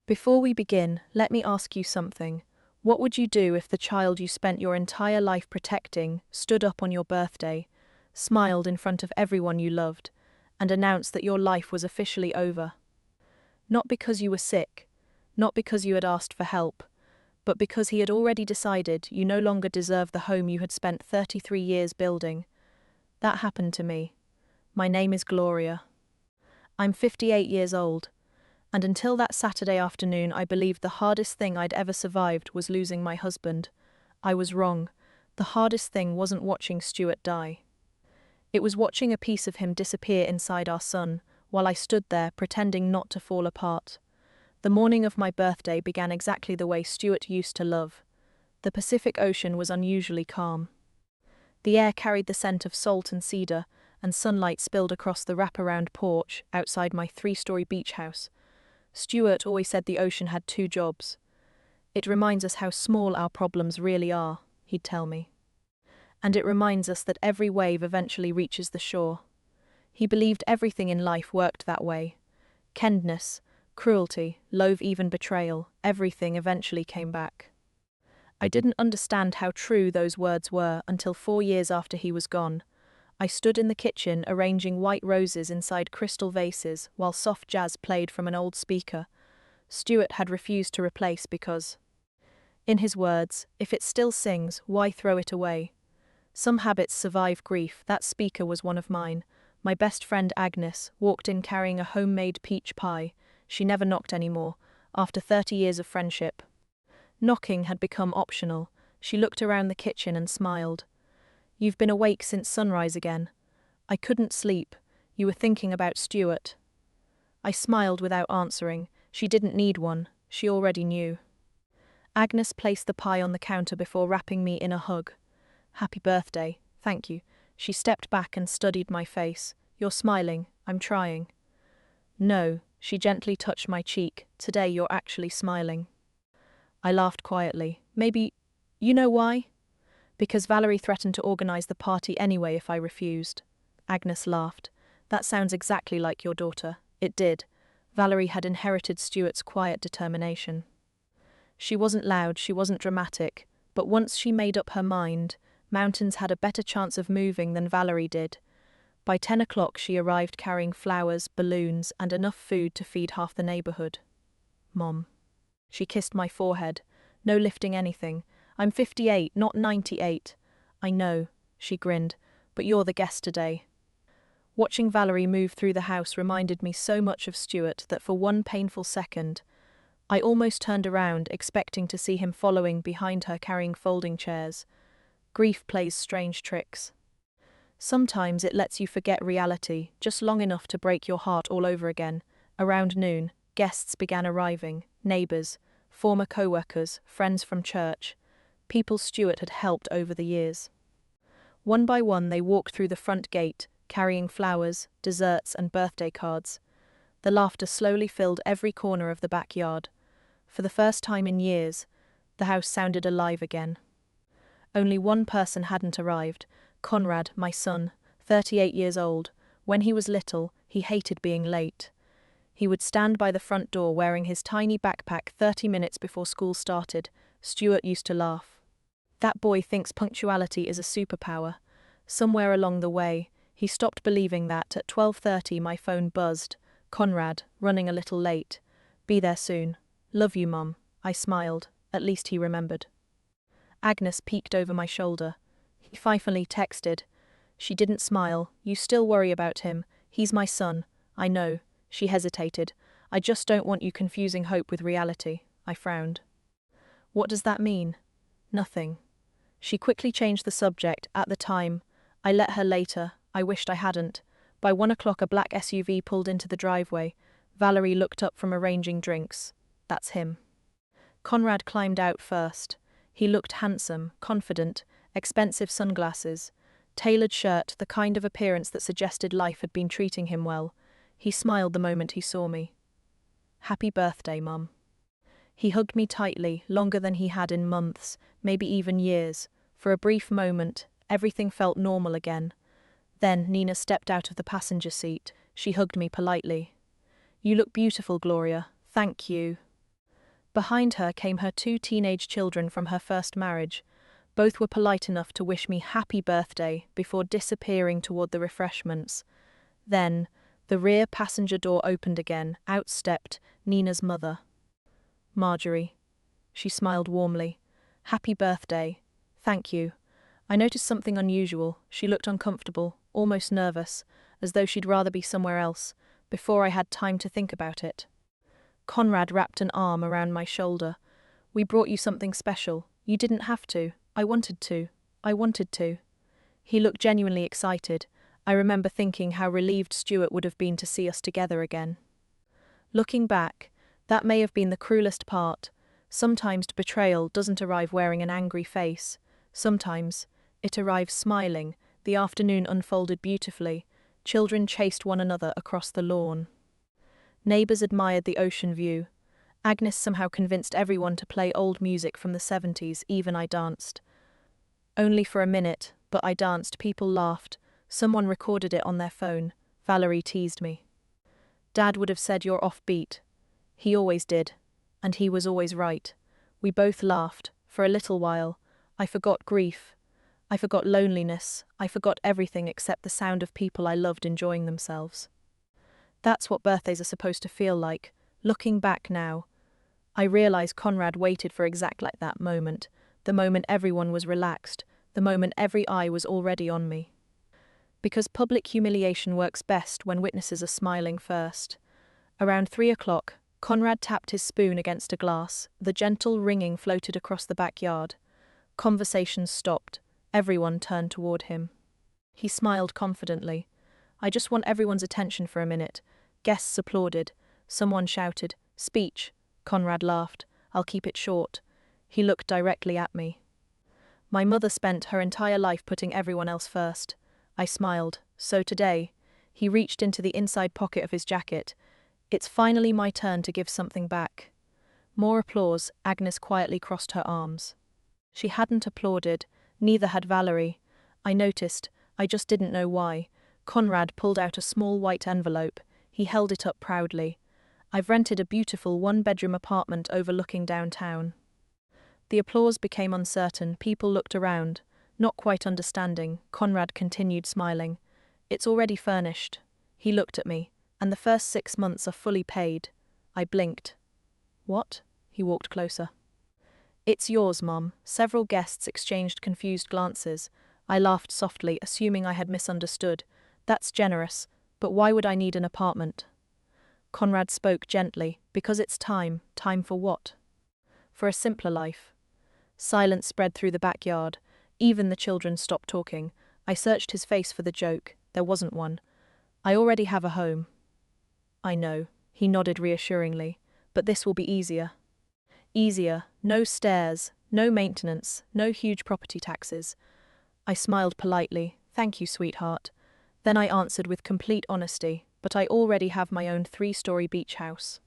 Before we begin, let me ask you something. What would you do if the child you spent your entire life protecting stood up on your birthday, smiled in front of everyone you loved, and announced that your life was officially over? Not because you were sick, not because you had asked for help, but because he had already decided you no longer deserved the home you had spent 33 years building. That happened to me. My name is Gloria. I'm 58 years old, and until that Saturday afternoon I believed the hardest thing I'd ever survived was losing my husband. I was wrong. The hardest thing wasn't watching Stuart die. It was watching a piece of him disappear inside our son, while I stood there pretending not to fall apart. The morning of my birthday began exactly the way Stuart used to love. The Pacific Ocean was unusually calm. The air carried the scent of salt and cedar, and sunlight spilled across the wraparound porch outside my 3-story beach house. Stuart always said the ocean had 2 jobs. It reminds us how small our problems really are, he'd tell me. And it reminds us that every wave eventually reaches the shore. He believed everything in life worked that way. Kindness, cruelty, love, even betrayal, everything eventually came back. I didn't understand how true those words were until 4 years after he was gone. I stood in the kitchen arranging white roses inside crystal vases while soft jazz played from an old speaker. Stuart had refused to replace because, in his words, if it still sings, why throw it away? Some habits survive grief. That speaker was one of mine. My best friend Agnes walked in carrying a homemade peach pie. She never knocked anymore, after 30 years of friendship. Knocking had become optional. She looked around the kitchen and smiled. "You've been awake since sunrise again." "I couldn't sleep. You were thinking about Stuart." I smiled without answering. She didn't need one. She already knew. Agnes placed the pie on the counter before wrapping me in a hug. "Happy birthday, thank you." She stepped back and studied my face. "You're smiling. I'm trying." "No," she gently touched my cheek. "Today you're actually smiling." I laughed quietly. "Maybe, you know why?" "Because Valerie threatened to organize the party anyway if I refused." Agnes laughed. "That sounds exactly like your daughter." It did. Valerie had inherited Stuart's quiet determination. She wasn't loud, she wasn't dramatic, but once she made up her mind, mountains had a better chance of moving than Valerie did. By 10 o'clock she arrived carrying flowers, balloons, and enough food to feed half the neighborhood. "Mom." She kissed my forehead. "No lifting anything. I'm 58, not 98. "I know," she grinned, "but you're the guest today." Watching Valerie move through the house reminded me so much of Stuart that for one painful second, I almost turned around, expecting to see him following behind her carrying folding chairs. Grief plays strange tricks. Sometimes it lets you forget reality, just long enough to break your heart all over again. Around noon, guests began arriving, neighbors, former co-workers, friends from church, people Stuart had helped over the years. One by one they walked through the front gate, carrying flowers, desserts, and birthday cards. The laughter slowly filled every corner of the backyard. For the first time in years, the house sounded alive again. Only one person hadn't arrived: Conrad, my son, 38 years old. When he was little, he hated being late. He would stand by the front door wearing his tiny backpack 30 minutes before school started. Stuart used to laugh. "That boy thinks punctuality is a superpower." Somewhere along the way, he stopped believing that. At 12:30 my phone buzzed. "Conrad, running a little late. Be there soon. Love you, Mum." I smiled. At least he remembered. Agnes peeked over my shoulder. He finally texted. She didn't smile. "You still worry about him. He's my son." "I know." She hesitated. "I just don't want you confusing hope with reality." I frowned. "What does that mean?" "Nothing." She quickly changed the subject. "At the time, I let her later. I wished I hadn't." By 1 o'clock a black SUV pulled into the driveway. Valerie looked up from arranging drinks. "That's him." Conrad climbed out first. He looked handsome, confident, expensive sunglasses, tailored shirt, the kind of appearance that suggested life had been treating him well. He smiled the moment he saw me. "Happy birthday, Mum." He hugged me tightly, longer than he had in months, maybe even years. For a brief moment, everything felt normal again. Then Nina stepped out of the passenger seat. She hugged me politely. "You look beautiful, Gloria." "Thank you." Behind her came her 2 teenage children from her first marriage. Both were polite enough to wish me happy birthday before disappearing toward the refreshments. Then, the rear passenger door opened again. Out stepped Nina's mother. Marjorie. She smiled warmly. Happy birthday. Thank you. I noticed something unusual. She looked uncomfortable, almost nervous, as though she'd rather be somewhere else, before I had time to think about it. Conrad wrapped an arm around my shoulder. We brought you something special. You didn't have to. I wanted to. I wanted to. He looked genuinely excited. I remember thinking how relieved Stuart would have been to see us together again. Looking back, that may have been the cruelest part. Sometimes betrayal doesn't arrive wearing an angry face. Sometimes it arrives smiling. The afternoon unfolded beautifully. Children chased one another across the lawn. Neighbours admired the ocean view. Agnes somehow convinced everyone to play old music from the 70s, even I danced. Only for a minute, but I danced. People laughed. Someone recorded it on their phone. Valerie teased me. Dad would have said you're offbeat. He always did. And he was always right. We both laughed. For a little while, I forgot grief. I forgot loneliness. I forgot everything except the sound of people I loved enjoying themselves. That's what birthdays are supposed to feel like. Looking back now, I realize Conrad waited for exactly that moment, the moment everyone was relaxed, the moment every eye was already on me. Because public humiliation works best when witnesses are smiling first. Around 3 o'clock, Conrad tapped his spoon against a glass. The gentle ringing floated across the backyard. Conversations stopped. Everyone turned toward him. He smiled confidently. I just want everyone's attention for a minute. Guests applauded. Someone shouted, "Speech." Conrad laughed. "I'll keep it short." He looked directly at me. My mother spent her entire life putting everyone else first. I smiled. So today, he reached into the inside pocket of his jacket. It's finally my turn to give something back. More applause. Agnes quietly crossed her arms. She hadn't applauded, neither had Valerie. I noticed, I just didn't know why. Conrad pulled out a small white envelope. He held it up proudly. I've rented a beautiful 1-bedroom apartment overlooking downtown. The applause became uncertain. People looked around, not quite understanding. Conrad continued smiling. It's already furnished. He looked at me. And the first 6 months are fully paid. I blinked. What? He walked closer. It's yours, Mom. Several guests exchanged confused glances. I laughed softly, assuming I had misunderstood. That's generous, but why would I need an apartment? Conrad spoke gently. Because it's time. Time for what? For a simpler life. Silence spread through the backyard. Even the children stopped talking. I searched his face for the joke. There wasn't one. I already have a home. I know, he nodded reassuringly, but this will be easier. Easier, no stairs, no maintenance, no huge property taxes. I smiled politely. Thank you, sweetheart. Then I answered with complete honesty, but I already have my own 3-story beach house.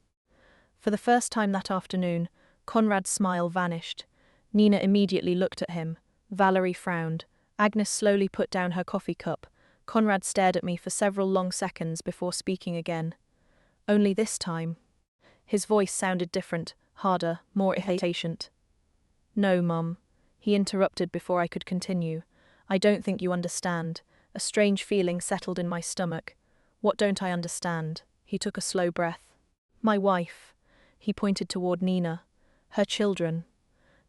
For the first time that afternoon, Conrad's smile vanished. Nina immediately looked at him. Valerie frowned. Agnes slowly put down her coffee cup. Conrad stared at me for several long seconds before speaking again. Only this time. His voice sounded different, harder, more impatient. No, Mum. He interrupted before I could continue. I don't think you understand. A strange feeling settled in my stomach. What don't I understand? He took a slow breath. My wife. He pointed toward Nina. Her children.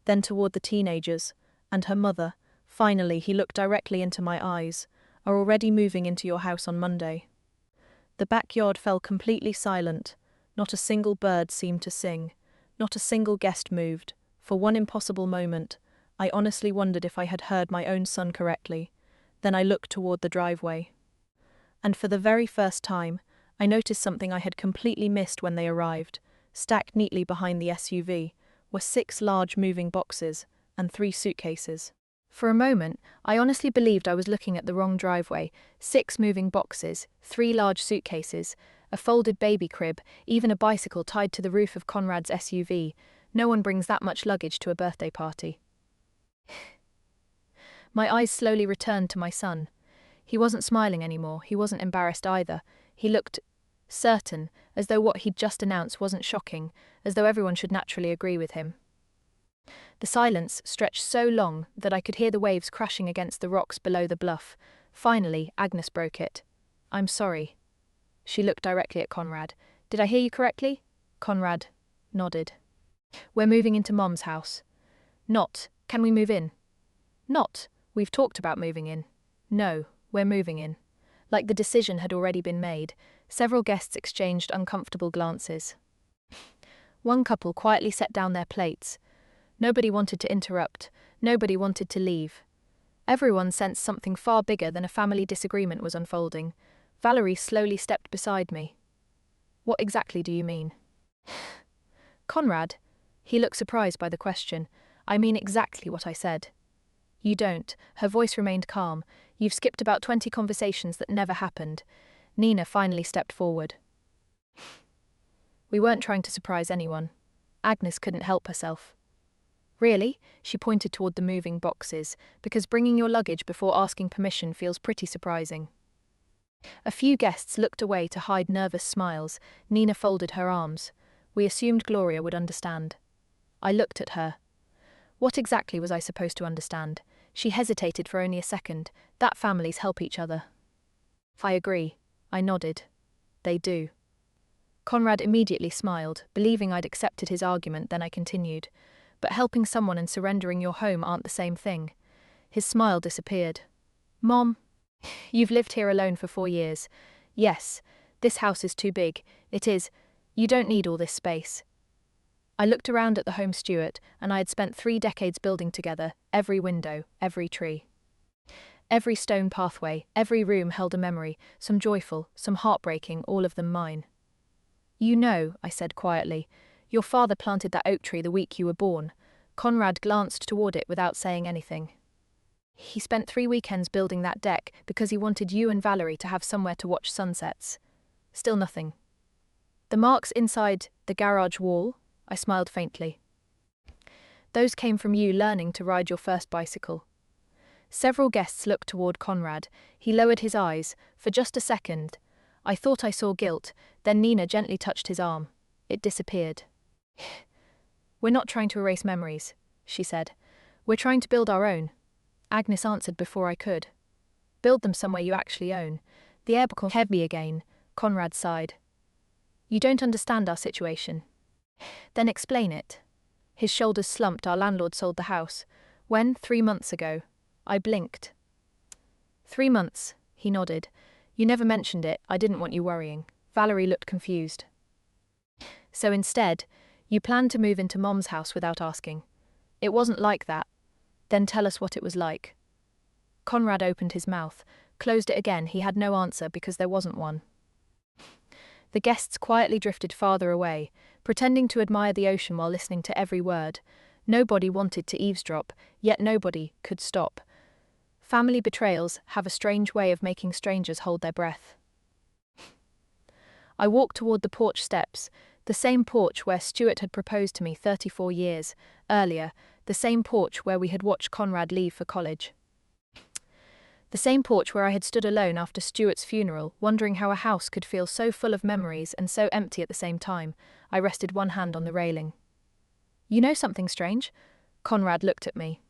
Then toward the teenagers. And her mother. Finally, he looked directly into my eyes. Are already moving into your house on Monday. The backyard fell completely silent. Not a single bird seemed to sing. Not a single guest moved. For one impossible moment, I honestly wondered if I had heard my own son correctly. Then I looked toward the driveway. And for the very first time, I noticed something I had completely missed when they arrived. Stacked neatly behind the SUV were 6 large moving boxes and 3 suitcases. For a moment, I honestly believed I was looking at the wrong driveway. 6 moving boxes, 3 large suitcases, a folded baby crib, even a bicycle tied to the roof of Conrad's SUV. No one brings that much luggage to a birthday party. My eyes slowly returned to my son. He wasn't smiling anymore. He wasn't embarrassed either. He looked certain, as though what he'd just announced wasn't shocking, as though everyone should naturally agree with him. The silence stretched so long that I could hear the waves crashing against the rocks below the bluff. Finally, Agnes broke it. "I'm sorry." She looked directly at Conrad. "Did I hear you correctly?" Conrad nodded. "We're moving into Mom's house." "Not, can we move in?" "Not, we've talked about moving in." "No, we're moving in." Like the decision had already been made, several guests exchanged uncomfortable glances. One couple quietly set down their plates. Nobody wanted to interrupt, nobody wanted to leave. Everyone sensed something far bigger than a family disagreement was unfolding. Valerie slowly stepped beside me. "What exactly do you mean?" "Conrad." He looked surprised by the question. "I mean exactly what I said." "You don't." Her voice remained calm. "You've skipped about 20 conversations that never happened." Nina finally stepped forward. "We weren't trying to surprise anyone." Agnes couldn't help herself. "Really?" She pointed toward the moving boxes, "because bringing your luggage before asking permission feels pretty surprising." A few guests looked away to hide nervous smiles. Nina folded her arms. "We assumed Gloria would understand." I looked at her. What exactly was I supposed to understand? She hesitated for only a second. "That families help each other." "I agree." I nodded. "They do." Conrad immediately smiled, believing I'd accepted his argument. Then I continued. "But helping someone and surrendering your home aren't the same thing." His smile disappeared. "Mom, you've lived here alone for 4 years. Yes, this house is too big. It is. You don't need all this space." I looked around at the home Stuart, and I had spent 3 decades building together, every window, every tree. Every stone pathway, every room held a memory, some joyful, some heartbreaking, all of them mine. "You know," I said quietly, "your father planted that oak tree the week you were born." Conrad glanced toward it without saying anything. "He spent 3 weekends building that deck because he wanted you and Valerie to have somewhere to watch sunsets." Still nothing. "The marks inside the garage wall?" I smiled faintly. "Those came from you learning to ride your first bicycle." Several guests looked toward Conrad. He lowered his eyes. For just a second, I thought I saw guilt, then Nina gently touched his arm. It disappeared. "We're not trying to erase memories," she said. "We're trying to build our own." Agnes answered before I could. "Build them somewhere you actually own." The air became heavy again. Conrad sighed. "You don't understand our situation." "Then explain it." His shoulders slumped. "Our landlord sold the house." "When?" "3 months ago." I blinked. 3 months, he nodded. "You never mentioned it. I didn't want you worrying." Valerie looked confused. "So instead, you planned to move into Mom's house without asking." "It wasn't like that." "Then tell us what it was like." Conrad opened his mouth, closed it again. He had no answer because there wasn't one. The guests quietly drifted farther away, pretending to admire the ocean while listening to every word. Nobody wanted to eavesdrop, yet nobody could stop. Family betrayals have a strange way of making strangers hold their breath. I walked toward the porch steps, the same porch where Stuart had proposed to me 34 years earlier, the same porch where we had watched Conrad leave for college. The same porch where I had stood alone after Stuart's funeral, wondering how a house could feel so full of memories and so empty at the same time. I rested one hand on the railing. "You know something strange?" Conrad looked at me.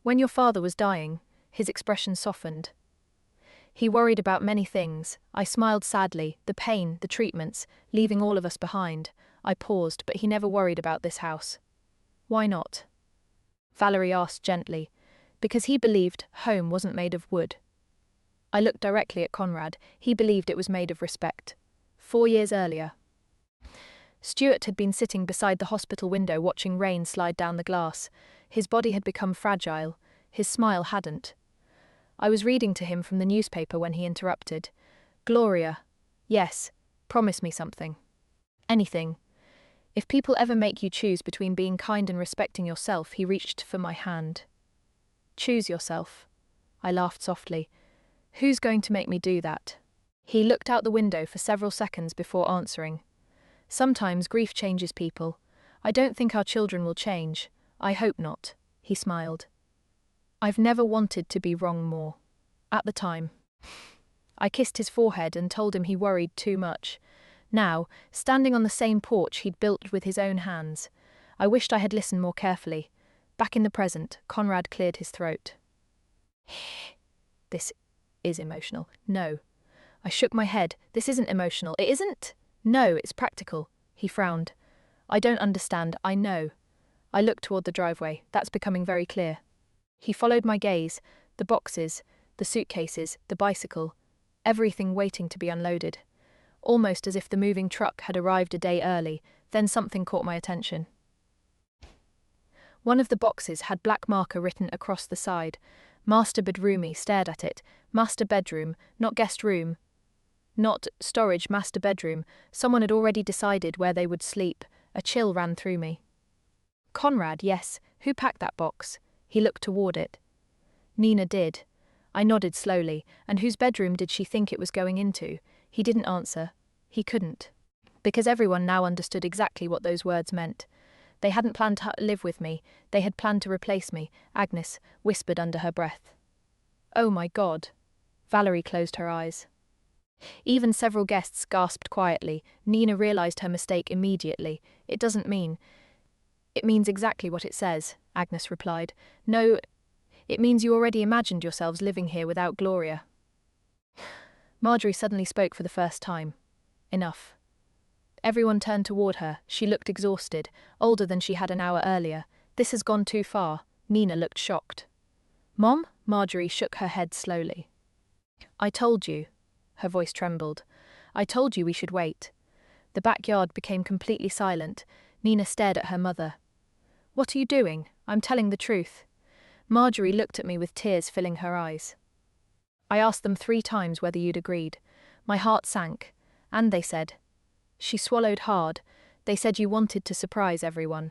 "When your father was dying," his expression softened. "He worried about many things." I smiled sadly, the pain, the treatments, leaving all of us behind. I paused, "But he never worried about this house." "Why not?" Valerie asked gently. "Because he believed home wasn't made of wood." I looked directly at Conrad. He believed it was made of respect. 4 years earlier, Stuart had been sitting beside the hospital window watching rain slide down the glass. His body had become fragile. His smile hadn't. I was reading to him from the newspaper when he interrupted. "Gloria." "Yes, promise me something." "Anything." "If people ever make you choose between being kind and respecting yourself," he reached for my hand. "Choose yourself." I laughed softly. "Who's going to make me do that?" He looked out the window for several seconds before answering. "Sometimes grief changes people. I don't think our children will change. I hope not." He smiled. "I've never wanted to be wrong more." At the time. I kissed his forehead and told him he worried too much. Now, standing on the same porch he'd built with his own hands. I wished I had listened more carefully. Back in the present, Conrad cleared his throat. This is emotional. No. I shook my head. This isn't emotional. It isn't? No, it's practical. He frowned. I don't understand. I know. I looked toward the driveway. That's becoming very clear. He followed my gaze. The boxes, the suitcases, the bicycle, everything waiting to be unloaded. Almost as if the moving truck had arrived a day early, then something caught my attention. One of the boxes had black marker written across the side. Master Bedroomy stared at it. Master bedroom, not guest room. Not storage, master bedroom. Someone had already decided where they would sleep. A chill ran through me. Conrad, yes. Who packed that box? He looked toward it. Nina did. I nodded slowly. And whose bedroom did she think it was going into? He didn't answer. He couldn't. Because everyone now understood exactly what those words meant. They hadn't planned to live with me. They had planned to replace me, Agnes whispered under her breath. Oh my God. Valerie closed her eyes. Even several guests gasped quietly. Nina realized her mistake immediately. It means exactly what it says, Agnes replied. No, it means you already imagined yourselves living here without Gloria. Marjorie suddenly spoke for the first time. Enough. Everyone turned toward her. She looked exhausted, older than she had an hour earlier. This has gone too far. Nina looked shocked. Mom? Marjorie shook her head slowly. I told you. Her voice trembled. I told you we should wait. The backyard became completely silent. Nina stared at her mother. What are you doing? I'm telling the truth. Marjorie looked at me with tears filling her eyes. I asked them 3 times whether you'd agreed. My heart sank. And they said. She swallowed hard. They said you wanted to surprise everyone.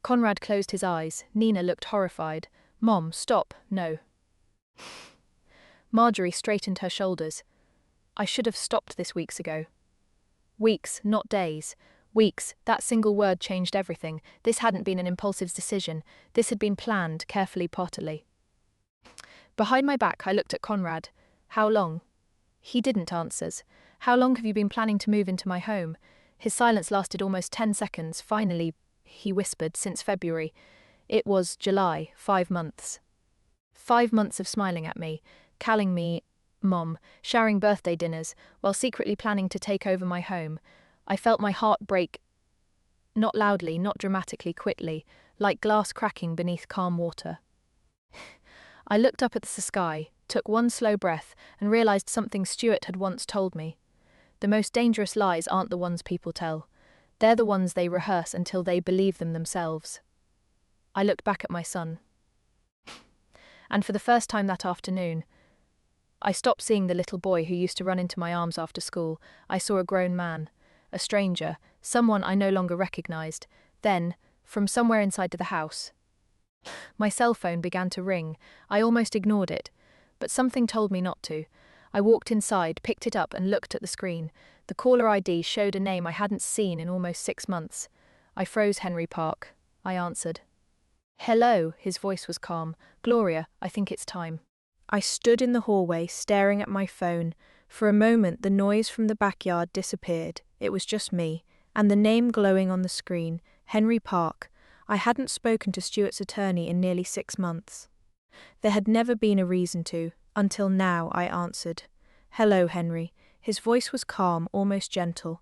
Conrad closed his eyes. Nina looked horrified. Mom, stop. No. Marjorie straightened her shoulders. I should have stopped this weeks ago. Weeks, not days. Weeks, that single word changed everything. This hadn't been an impulsive decision. This had been planned, carefully, potterly. Behind my back, I looked at Conrad. How long? He didn't answer. How long have you been planning to move into my home? His silence lasted almost 10 seconds. Finally, he whispered, since February. It was July, 5 months. 5 months of smiling at me, calling me Mom, sharing birthday dinners, while secretly planning to take over my home. I felt my heart break, not loudly, not dramatically, quickly, like glass cracking beneath calm water. I looked up at the sky, took one slow breath, and realized something Stuart had once told me. The most dangerous lies aren't the ones people tell. They're the ones they rehearse until they believe them themselves. I looked back at my son. And for the first time that afternoon, I stopped seeing the little boy who used to run into my arms after school. I saw a grown man, a stranger, someone I no longer recognized. Then, from somewhere inside the house, my cell phone began to ring. I almost ignored it, but something told me not to. I walked inside, picked it up and looked at the screen. The caller ID showed a name I hadn't seen in almost 6 months. I froze. Henry Park. I answered. Hello, his voice was calm. Gloria, I think it's time. I stood in the hallway, staring at my phone. For a moment, the noise from the backyard disappeared. It was just me, and the name glowing on the screen, Henry Park. I hadn't spoken to Stuart's attorney in nearly 6 months. There had never been a reason to, until now. I answered. Hello, Henry. His voice was calm, almost gentle.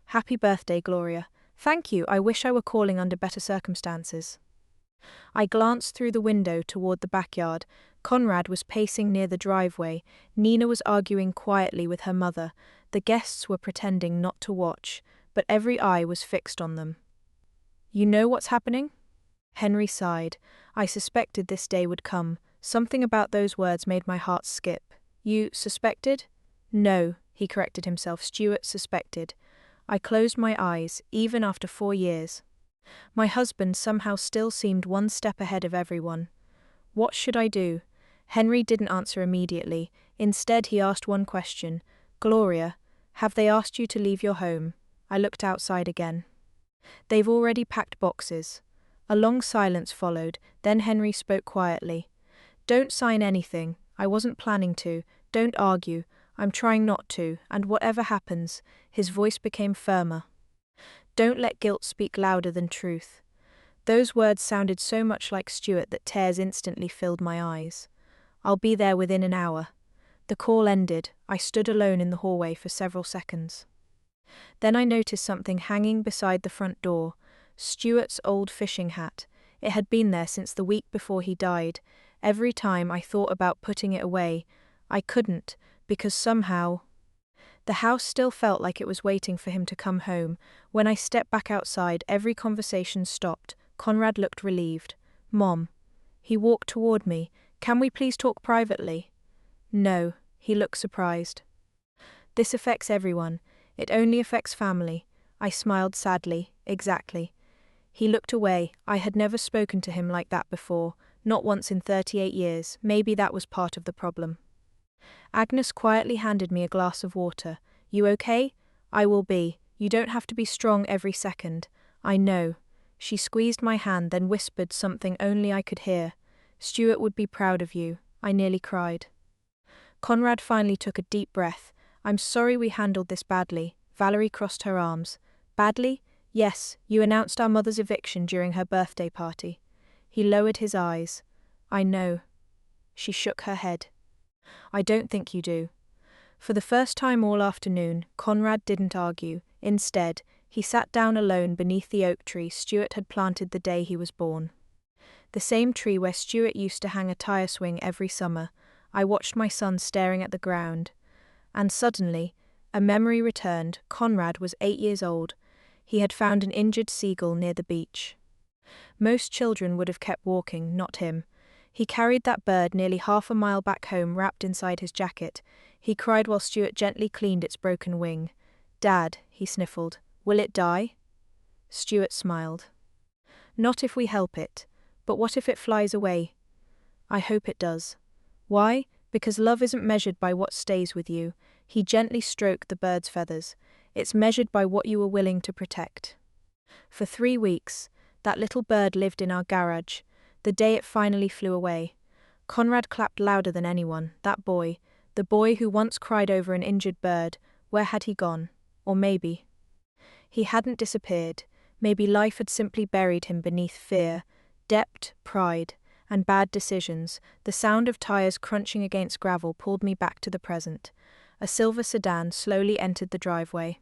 Happy birthday, Gloria. Thank you. I wish I were calling under better circumstances. I glanced through the window toward the backyard. Conrad was pacing near the driveway. Nina was arguing quietly with her mother. The guests were pretending not to watch, but every eye was fixed on them. You know what's happening? Henry sighed. I suspected this day would come. Something about those words made my heart skip. You suspected? No, he corrected himself. Stuart suspected. I closed my eyes, even after 4 years. My husband somehow still seemed one step ahead of everyone. What should I do? Henry didn't answer immediately. Instead, he asked one question. Gloria, have they asked you to leave your home? I looked outside again. They've already packed boxes. A long silence followed. Then Henry spoke quietly. Don't sign anything. I wasn't planning to. Don't argue. I'm trying not to, and whatever happens, his voice became firmer. Don't let guilt speak louder than truth. Those words sounded so much like Stuart that tears instantly filled my eyes. I'll be there within an hour. The call ended. I stood alone in the hallway for several seconds. Then I noticed something hanging beside the front door, Stuart's old fishing hat. It had been there since the week before he died. Every time I thought about putting it away, I couldn't, because somehow the house still felt like it was waiting for him to come home. When I stepped back outside, every conversation stopped. Conrad looked relieved. Mom. He walked toward me. Can we please talk privately? No. He looked surprised. This affects everyone. It only affects family. I smiled sadly. Exactly. He looked away. I had never spoken to him like that before, not once in 38 years. Maybe that was part of the problem. Agnes quietly handed me a glass of water. You okay? I will be. You don't have to be strong every second. I know. She squeezed my hand, then whispered something only I could hear. Stuart would be proud of you. I nearly cried. Conrad finally took a deep breath. I'm sorry we handled this badly. Valerie crossed her arms. Badly? Yes, you announced our mother's eviction during her birthday party. He lowered his eyes. I know. She shook her head. I don't think you do. For the first time all afternoon, Conrad didn't argue. Instead, he sat down alone beneath the oak tree Stuart had planted the day he was born. The same tree where Stuart used to hang a tire swing every summer. I watched my son staring at the ground. And suddenly, a memory returned. Conrad was 8 years old. He had found an injured seagull near the beach. Most children would have kept walking, not him. He carried that bird nearly half a mile back home wrapped inside his jacket. He cried while Stuart gently cleaned its broken wing. Dad, he sniffled, will it die? Stuart smiled. Not if we help it. But what if it flies away? I hope it does. Why? Because love isn't measured by what stays with you. He gently stroked the bird's feathers. It's measured by what you were willing to protect. For 3 weeks, that little bird lived in our garage. The day it finally flew away, Conrad clapped louder than anyone. That boy, the boy who once cried over an injured bird, where had he gone? Or maybe he hadn't disappeared. Maybe life had simply buried him beneath fear, debt, pride, and bad decisions. The sound of tires crunching against gravel pulled me back to the present. A silver sedan slowly entered the driveway.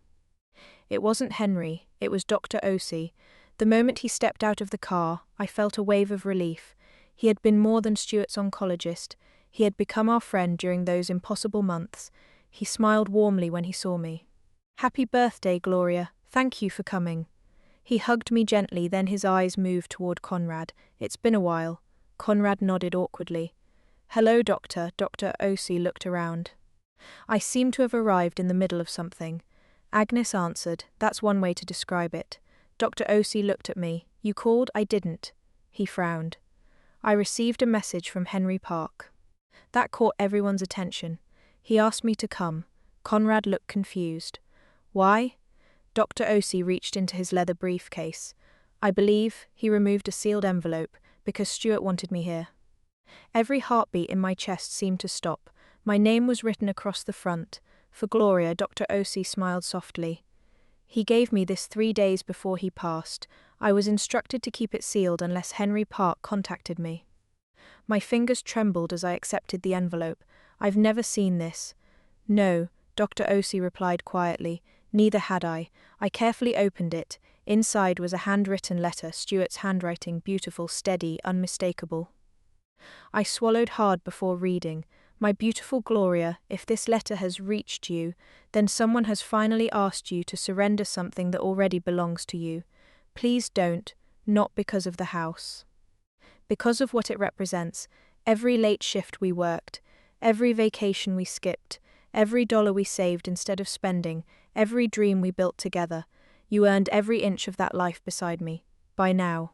It wasn't Henry, it was Dr. Osi. The moment he stepped out of the car, I felt a wave of relief. He had been more than Stuart's oncologist. He had become our friend during those impossible months. He smiled warmly when he saw me. Happy birthday, Gloria. Thank you for coming. He hugged me gently, then his eyes moved toward Conrad. It's been a while. Conrad nodded awkwardly. Hello, Doctor. Dr. Osi looked around. I seemed to have arrived in the middle of something. Agnes answered. That's one way to describe it. Dr. Osi looked at me. You called? I didn't. He frowned. I received a message from Henry Park. That caught everyone's attention. He asked me to come. Conrad looked confused. Why? Dr. Osi reached into his leather briefcase. I believe he removed a sealed envelope because Stuart wanted me here. Every heartbeat in my chest seemed to stop. My name was written across the front. For Gloria, Dr. Osi smiled softly. He gave me this 3 days before he passed. I was instructed to keep it sealed unless Henry Park contacted me. My fingers trembled as I accepted the envelope. I've never seen this. No, Dr. Osi replied quietly. Neither had I. I carefully opened it. Inside was a handwritten letter, Stuart's handwriting, beautiful, steady, unmistakable. I swallowed hard before reading. My beautiful Gloria, if this letter has reached you, then someone has finally asked you to surrender something that already belongs to you. Please don't, not because of the house. Because of what it represents, every late shift we worked, every vacation we skipped, every dollar we saved instead of spending, every dream we built together. You earned every inch of that life beside me. By now,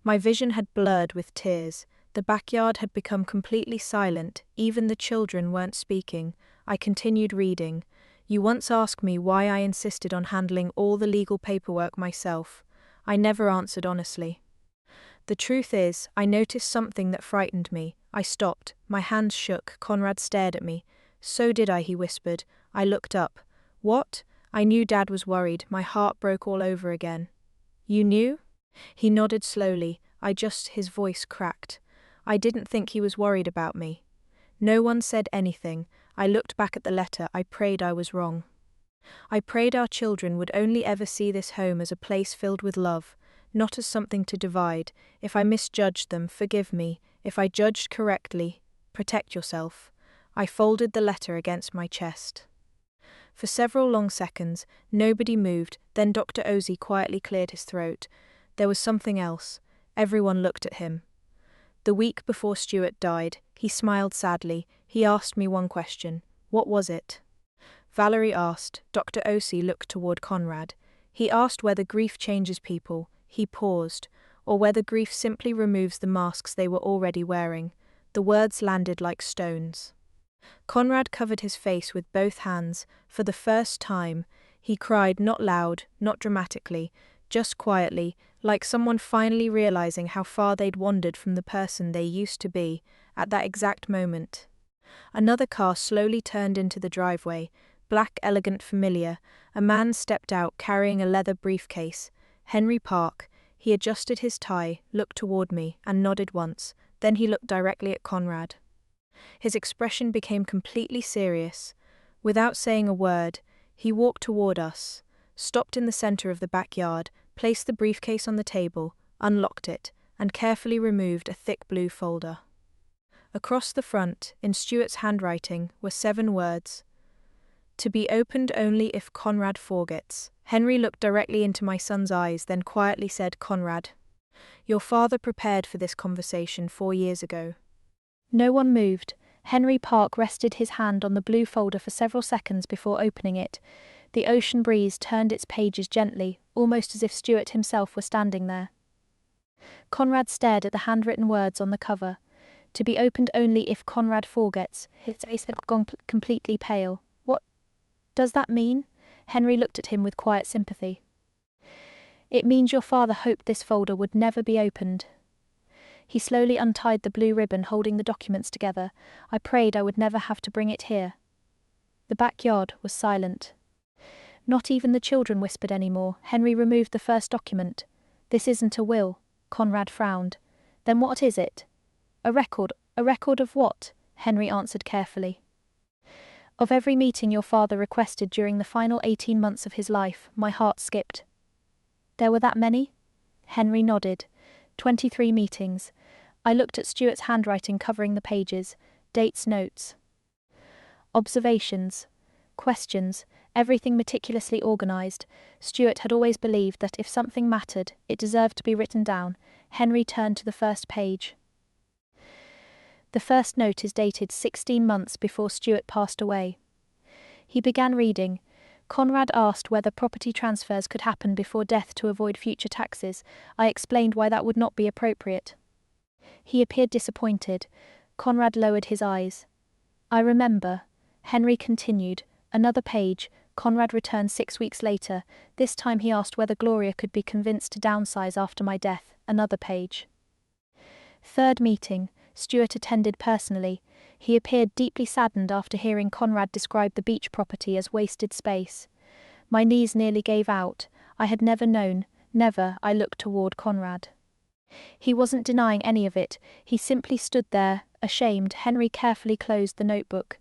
my vision had blurred with tears. The backyard had become completely silent. Even the children weren't speaking. I continued reading. You once asked me why I insisted on handling all the legal paperwork myself. I never answered honestly. The truth is, I noticed something that frightened me. I stopped. My hands shook. Conrad stared at me. So did I, he whispered. I looked up. What? I knew Dad was worried. My heart broke all over again. You knew? He nodded slowly. His voice cracked. I didn't think he was worried about me. No one said anything. I looked back at the letter. I prayed I was wrong. I prayed our children would only ever see this home as a place filled with love, not as something to divide. If I misjudged them, forgive me. If I judged correctly, protect yourself. I folded the letter against my chest. For several long seconds, nobody moved, then Dr. Ozzy quietly cleared his throat. There was something else. Everyone looked at him. The week before Stuart died, he smiled sadly. He asked me one question. What was it? Valerie asked. Dr. Ozzy looked toward Conrad. He asked whether grief changes people. He paused. Or whether grief simply removes the masks they were already wearing. The words landed like stones. Conrad covered his face with both hands. For the first time, he cried, not loud, not dramatically, just quietly, like someone finally realizing how far they'd wandered from the person they used to be at that exact moment. Another car slowly turned into the driveway, black, elegant, familiar. A man stepped out carrying a leather briefcase. Henry Park. He adjusted his tie, looked toward me, and nodded once. Then he looked directly at Conrad. His expression became completely serious. Without saying a word, he walked toward us, stopped in the center of the backyard, placed the briefcase on the table, unlocked it, and carefully removed a thick blue folder. Across the front, in Stuart's handwriting, were 7 words. To be opened only if Conrad forgets. Henry looked directly into my son's eyes, then quietly said, Conrad, your father prepared for this conversation 4 years ago. No one moved. Henry Park rested his hand on the blue folder for several seconds before opening it. The ocean breeze turned its pages gently, almost as if Stuart himself were standing there. Conrad stared at the handwritten words on the cover. To be opened only if Conrad forgets. His face had gone completely pale. What does that mean? Henry looked at him with quiet sympathy. It means your father hoped this folder would never be opened. He slowly untied the blue ribbon holding the documents together. I prayed I would never have to bring it here. The backyard was silent. Not even the children whispered anymore. Henry removed the first document. This isn't a will. Conrad frowned. Then what is it? A record. A record of what? Henry answered carefully. Of every meeting your father requested during the final 18 months of his life. My heart skipped. There were that many? Henry nodded. 23 meetings. I looked at Stuart's handwriting covering the pages. Dates, notes. Observations. Questions. Everything meticulously organized. Stuart had always believed that if something mattered, it deserved to be written down. Henry turned to the first page. The first note is dated 16 months before Stuart passed away. He began reading. Conrad asked whether property transfers could happen before death to avoid future taxes. I explained why that would not be appropriate. He appeared disappointed. Conrad lowered his eyes. I remember. Henry continued. Another page. Conrad returned 6 weeks later. This time he asked whether Gloria could be convinced to downsize after my death. Another page. Third meeting. Stuart attended personally. He appeared deeply saddened after hearing Conrad describe the beach property as wasted space. My knees nearly gave out. I had never known. Never. I looked toward Conrad. He wasn't denying any of it. He simply stood there, ashamed. Henry carefully closed the notebook.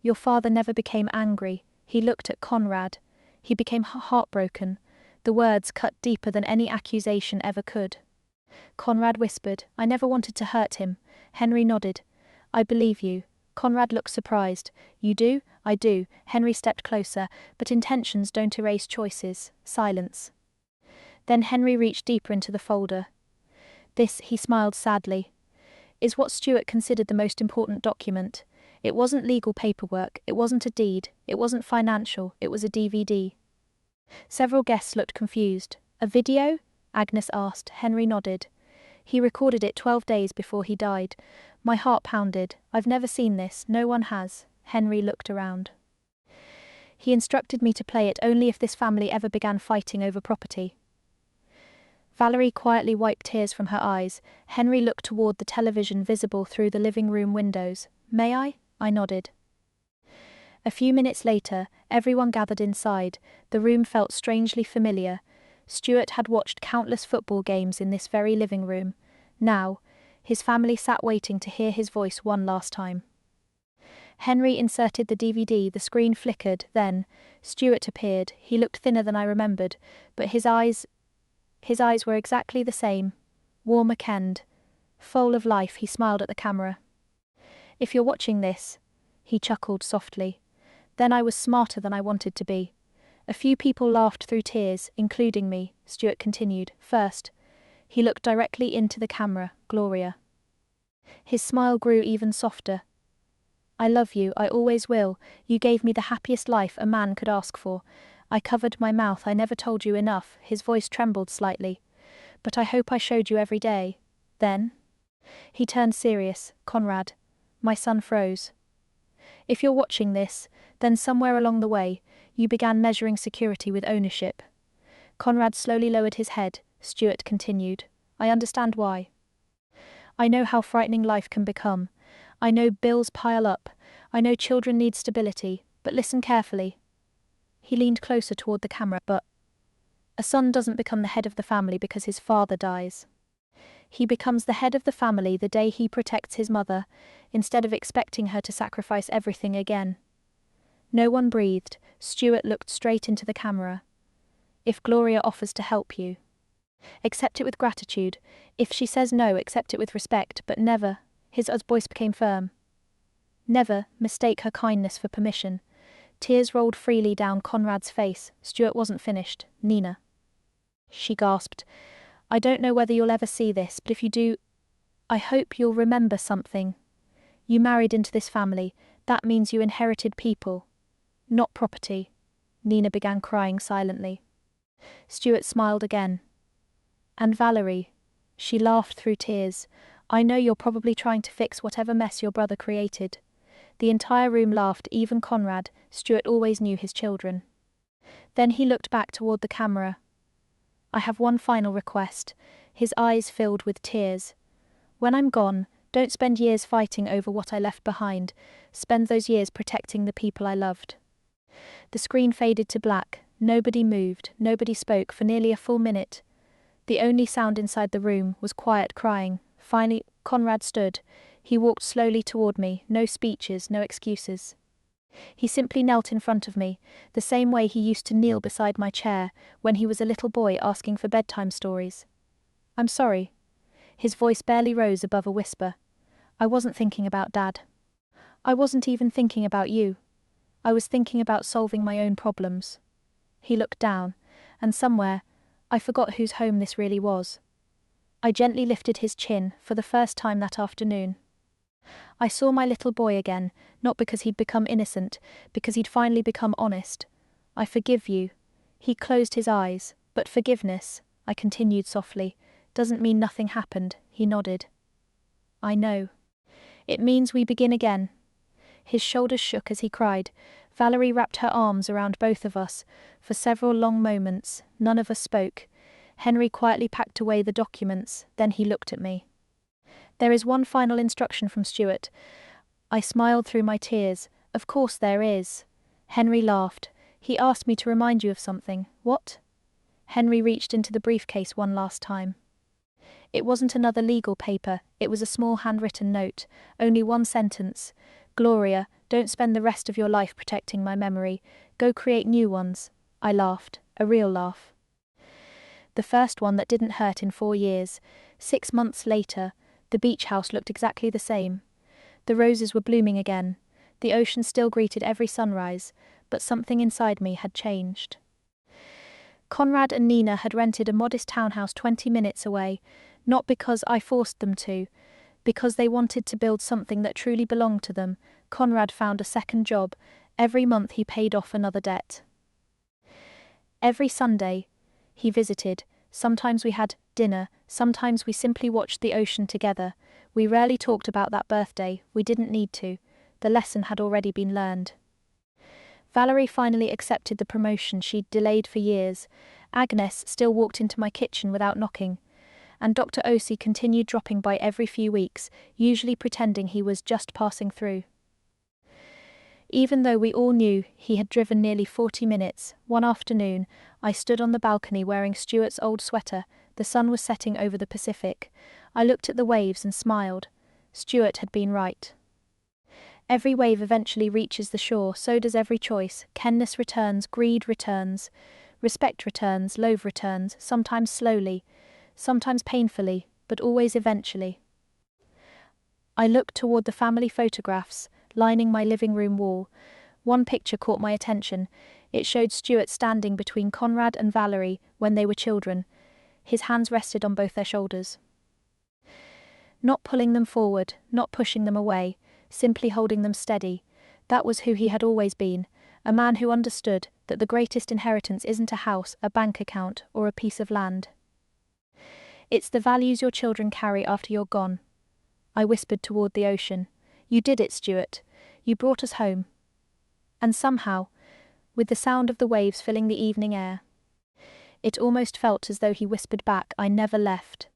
Your father never became angry. He looked at Conrad. He became heartbroken. The words cut deeper than any accusation ever could. Conrad whispered, I never wanted to hurt him. Henry nodded. I believe you. Conrad looked surprised. You do? I do. Henry stepped closer. But intentions don't erase choices. Silence. Then Henry reached deeper into the folder. This, he smiled sadly, is what Stuart considered the most important document. It wasn't legal paperwork. It wasn't a deed. It wasn't financial. It was a DVD. Several guests looked confused. A video? Agnes asked. Henry nodded. He recorded it 12 days before he died. My heart pounded. I've never seen this. No one has. Henry looked around. He instructed me to play it only if this family ever began fighting over property. Valerie quietly wiped tears from her eyes. Henry looked toward the television visible through the living room windows. May I? I nodded. A few minutes later, everyone gathered inside. The room felt strangely familiar. Stuart had watched countless football games in this very living room. Now, his family sat waiting to hear his voice one last time. Henry inserted the DVD, the screen flickered, then Stuart appeared. He looked thinner than I remembered, but his eyes were exactly the same, warm and full of life. He smiled at the camera. "If you're watching this," he chuckled softly. "Then I was smarter than I wanted to be." A few people laughed through tears, including me, Stuart continued. First, he looked directly into the camera, Gloria. His smile grew even softer. "I love you, I always will. You gave me the happiest life a man could ask for." I covered my mouth. "I never told you enough." His voice trembled slightly. "But I hope I showed you every day." Then he turned serious. "Conrad." My son froze. "If you're watching this, then somewhere along the way, you began measuring security with ownership." Conrad slowly lowered his head. Stuart continued. "I understand why. I know how frightening life can become. I know bills pile up. I know children need stability. But listen carefully." He leaned closer toward the camera. "But a son doesn't become the head of the family because his father dies. He becomes the head of the family the day he protects his mother, instead of expecting her to sacrifice everything again." No one breathed. Stuart looked straight into the camera. "If Gloria offers to help you, accept it with gratitude. If she says no, accept it with respect, but never," his voice became firm, "never mistake her kindness for permission." Tears rolled freely down Conrad's face. Stuart wasn't finished. "Nina," she gasped, "I don't know whether you'll ever see this, but if you do, I hope you'll remember something. You married into this family. That means you inherited people, not property." Nina began crying silently. Stuart smiled again. "And Valerie," she laughed through tears, "I know you're probably trying to fix whatever mess your brother created." The entire room laughed, even Conrad. Stuart always knew his children. Then he looked back toward the camera. "I have one final request." His eyes filled with tears. "When I'm gone, don't spend years fighting over what I left behind. Spend those years protecting the people I loved." The screen faded to black. Nobody moved, nobody spoke for nearly a full minute. The only sound inside the room was quiet crying. Finally, Conrad stood. He walked slowly toward me, no speeches, no excuses. He simply knelt in front of me, the same way he used to kneel beside my chair when he was a little boy asking for bedtime stories. "I'm sorry." His voice barely rose above a whisper. "I wasn't thinking about Dad. I wasn't even thinking about you. I was thinking about solving my own problems." He looked down, and somewhere, I forgot whose home this really was. I gently lifted his chin for the first time that afternoon. I saw my little boy again, not because he'd become innocent, because he'd finally become honest. "I forgive you." He closed his eyes. "But forgiveness," I continued softly, "doesn't mean nothing happened." He nodded. "I know. It means we begin again." His shoulders shook as he cried. Valerie wrapped her arms around both of us. For several long moments, none of us spoke. Henry quietly packed away the documents, then he looked at me. "There is one final instruction from Stuart." I smiled through my tears. "Of course there is." Henry laughed. "He asked me to remind you of something." "What?" Henry reached into the briefcase one last time. It wasn't another legal paper, it was a small handwritten note. Only one sentence. "Gloria, don't spend the rest of your life protecting my memory. Go create new ones." I laughed, a real laugh. The first one that didn't hurt in 4 years. 6 months later, the beach house looked exactly the same. The roses were blooming again. The ocean still greeted every sunrise, but something inside me had changed. Conrad and Nina had rented a modest townhouse 20 minutes away, not because I forced them to, because they wanted to build something that truly belonged to them. Conrad found a second job. Every month he paid off another debt. Every Sunday, he visited. Sometimes we had dinner, sometimes we simply watched the ocean together. We rarely talked about that birthday. We didn't need to. The lesson had already been learned. Valerie finally accepted the promotion she'd delayed for years. Agnes still walked into my kitchen without knocking. And Dr. Osi continued dropping by every few weeks, usually pretending he was just passing through. Even though we all knew he had driven nearly 40 minutes, one afternoon, I stood on the balcony wearing Stuart's old sweater. The sun was setting over the Pacific. I looked at the waves and smiled. Stuart had been right. Every wave eventually reaches the shore, so does every choice. Kindness returns, greed returns, respect returns, loathe returns, sometimes slowly, sometimes painfully, but always eventually. I looked toward the family photographs lining my living room wall. One picture caught my attention. It showed Stuart standing between Conrad and Valerie when they were children. His hands rested on both their shoulders. Not pulling them forward, not pushing them away, simply holding them steady. That was who he had always been, a man who understood that the greatest inheritance isn't a house, a bank account, or a piece of land. It's the values your children carry after you're gone. I whispered toward the ocean. You did it, Stuart. You brought us home. And somehow, with the sound of the waves filling the evening air, it almost felt as though he whispered back, I never left.